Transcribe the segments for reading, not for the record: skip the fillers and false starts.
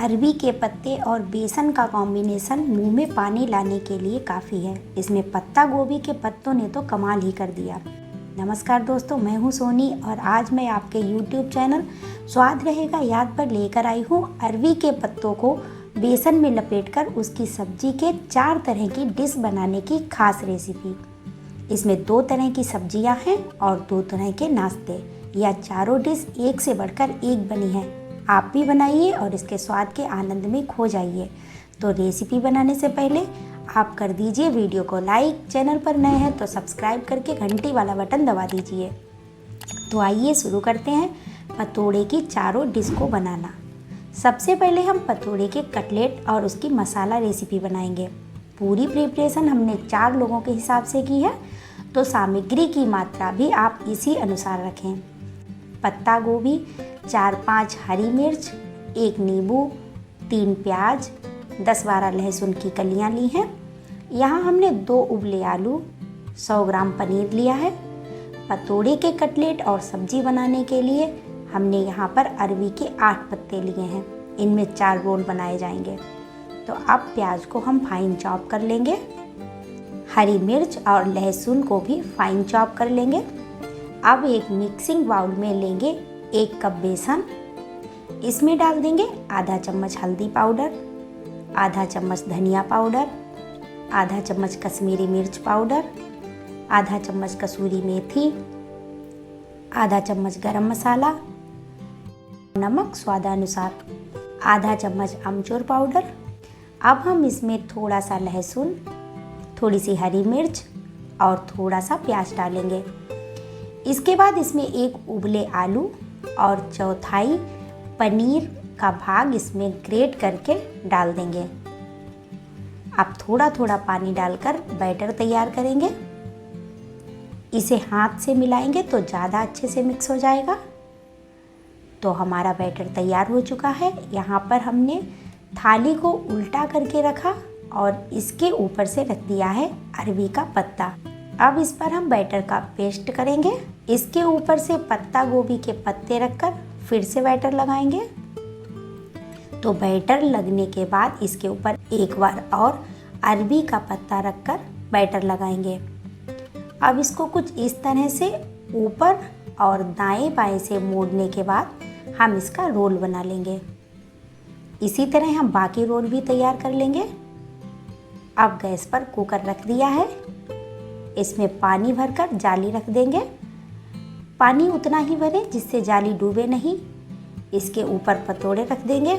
अरबी के पत्ते और बेसन का कॉम्बिनेशन मुंह में पानी लाने के लिए काफ़ी है। इसमें पत्ता गोभी के पत्तों ने तो कमाल ही कर दिया। नमस्कार दोस्तों, मैं हूं सोनी और आज मैं आपके YouTube चैनल स्वाद रहेगा याद पर लेकर आई हूं अरबी के पत्तों को बेसन में लपेटकर उसकी सब्जी के 4 तरह की डिश बनाने की खास रेसिपी। इसमें 2 तरह की सब्जियां हैं और 2 तरह के नाश्ते। यह चारों डिश एक से बढ़कर एक बनी है। आप भी बनाइए और इसके स्वाद के आनंद में खो जाइए। तो रेसिपी बनाने से पहले आप कर दीजिए वीडियो को लाइक, चैनल पर नए हैं तो सब्सक्राइब करके घंटी वाला बटन दबा दीजिए। तो आइए शुरू करते हैं पतोड़े की चारों डिश को बनाना। सबसे पहले हम पतोड़े के कटलेट और उसकी मसाला रेसिपी बनाएंगे। पूरी प्रिपरेशन हमने 4 लोगों के हिसाब से की है, तो सामग्री की मात्रा भी आप इसी अनुसार रखें। पत्ता गोभी, 4-5 हरी मिर्च, 1 नींबू, 3 प्याज, 10-12 लहसुन की कलियां ली हैं। यहाँ हमने 2 उबले आलू, 100 ग्राम पनीर लिया है। पतोड़े के कटलेट और सब्जी बनाने के लिए हमने यहाँ पर अरबी के 8 पत्ते लिए हैं। इनमें 4 रोल बनाए जाएंगे। तो अब प्याज को हम फाइन चॉप कर लेंगे। हरी मिर्च और लहसुन को भी फाइन चॉप कर लेंगे। अब एक मिक्सिंग बाउल में लेंगे 1 कप बेसन। इसमें डाल देंगे आधा चम्मच हल्दी पाउडर, आधा चम्मच धनिया पाउडर, आधा चम्मच कश्मीरी मिर्च पाउडर, आधा चम्मच कसूरी मेथी, आधा चम्मच गरम मसाला, नमक स्वादानुसार, आधा चम्मच अमचूर पाउडर। अब हम इसमें थोड़ा सा लहसुन, थोड़ी सी हरी मिर्च और थोड़ा सा प्याज डालेंगे। इसके बाद इसमें 1 उबले आलू और 1/4 पनीर का भाग इसमें ग्रेट करके डाल देंगे। अब थोड़ा थोड़ा पानी डालकर बैटर तैयार करेंगे। इसे हाथ से मिलाएंगे तो ज़्यादा अच्छे से मिक्स हो जाएगा। तो हमारा बैटर तैयार हो चुका है। यहाँ पर हमने थाली को उल्टा करके रखा और इसके ऊपर से रख दिया है अरबी का पत्ता। अब इस पर हम बैटर का पेस्ट करेंगे। इसके ऊपर से पत्ता गोभी के पत्ते रखकर फिर से बैटर लगाएंगे। तो बैटर लगने के बाद इसके ऊपर एक बार और अरबी का पत्ता रखकर बैटर लगाएंगे। अब इसको कुछ इस तरह से ऊपर और दाएं बाएं से मोड़ने के बाद हम इसका रोल बना लेंगे। इसी तरह हम बाकी रोल भी तैयार कर लेंगे। अब गैस पर कुकर रख दिया है। इसमें पानी भरकर जाली रख देंगे। पानी उतना ही भरें जिससे जाली डूबे नहीं। इसके ऊपर पतोड़े रख देंगे।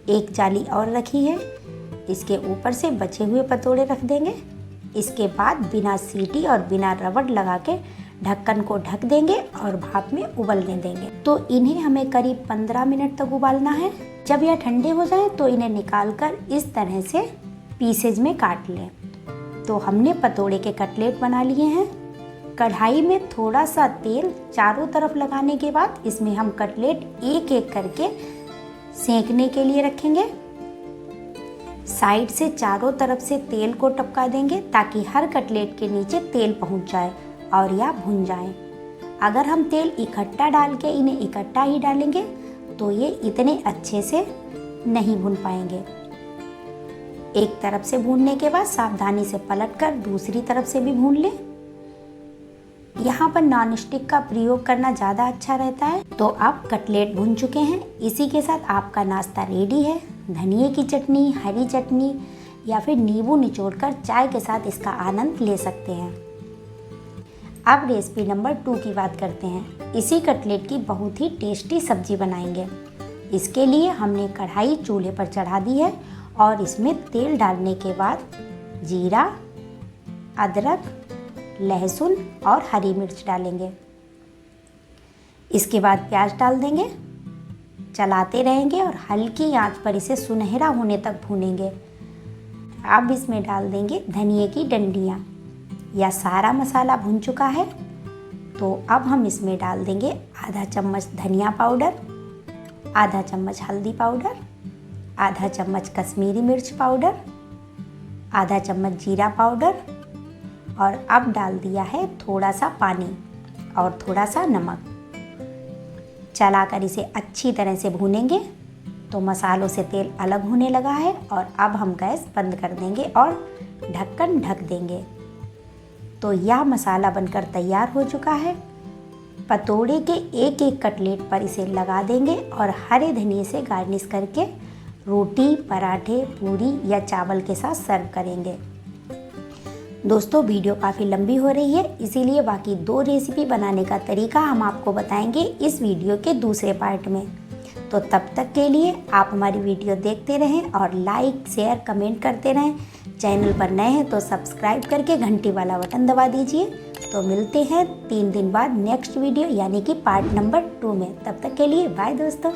एक जाली और रखी है, इसके ऊपर से बचे हुए पतोड़े रख देंगे। इसके बाद बिना सीटी और बिना रबड़ लगा के ढक्कन को ढक देंगे और भाप में उबलने देंगे। तो इन्हें हमें करीब 15 मिनट तक उबालना है। जब यह ठंडे हो जाए तो इन्हें निकालकर इस तरह से पीसेज में काट लें। तो हमने पतोड़े के कटलेट बना लिए हैं। कढ़ाई में थोड़ा सा तेल चारों तरफ लगाने के बाद इसमें हम कटलेट एक एक करके सेंकने के लिए रखेंगे। साइड से चारों तरफ से तेल को टपका देंगे ताकि हर कटलेट के नीचे तेल पहुंच जाए और यह भुन जाए। अगर हम तेल इकट्ठा डाल के इन्हें इकट्ठा ही डालेंगे तो ये इतने अच्छे से नहीं भुन पाएंगे। एक तरफ से भूनने के बाद सावधानी से पलटकर दूसरी तरफ से भी भून लें। यहाँ पर नॉन स्टिक का प्रयोग करना ज़्यादा अच्छा रहता है। तो अब कटलेट भून चुके हैं। इसी के साथ आपका नाश्ता रेडी है। धनिए की चटनी, हरी चटनी या फिर नींबू निचोड़कर चाय के साथ इसका आनंद ले सकते हैं। अब रेसिपी नंबर 2 की बात करते हैं। इसी कटलेट की बहुत ही टेस्टी सब्जी बनाएंगे। इसके लिए हमने कढ़ाई चूल्हे पर चढ़ा दी है और इसमें तेल डालने के बाद जीरा, अदरक, लहसुन और हरी मिर्च डालेंगे। इसके बाद प्याज डाल देंगे। चलाते रहेंगे और हल्की आंच पर इसे सुनहरा होने तक भूनेंगे। अब इसमें डाल देंगे धनिए की डंडियाँ। यह सारा मसाला भुन चुका है। तो अब हम इसमें डाल देंगे आधा चम्मच धनिया पाउडर, आधा चम्मच हल्दी पाउडर, आधा चम्मच कश्मीरी मिर्च पाउडर, आधा चम्मच जीरा पाउडर और अब डाल दिया है थोड़ा सा पानी और थोड़ा सा नमक। चलाकर इसे अच्छी तरह से भूनेंगे। तो मसालों से तेल अलग होने लगा है और अब हम गैस बंद कर देंगे और ढक्कन ढक देंगे। तो यह मसाला बनकर तैयार हो चुका है। पतोड़े के एक एक कटलेट पर इसे लगा देंगे और हरे धनिए से गार्निश करके रोटी, पराठे, पूरी या चावल के साथ सर्व करेंगे। दोस्तों वीडियो काफ़ी लंबी हो रही है, इसीलिए बाकी 2 रेसिपी बनाने का तरीका हम आपको बताएंगे इस वीडियो के दूसरे पार्ट में। तो तब तक के लिए आप हमारी वीडियो देखते रहें और लाइक, शेयर, कमेंट करते रहें। चैनल पर नए हैं तो सब्सक्राइब करके घंटी वाला बटन दबा दीजिए। तो मिलते हैं 3 दिन बाद नेक्स्ट वीडियो यानी कि पार्ट नंबर 2 में। तब तक के लिए बाय दोस्तों।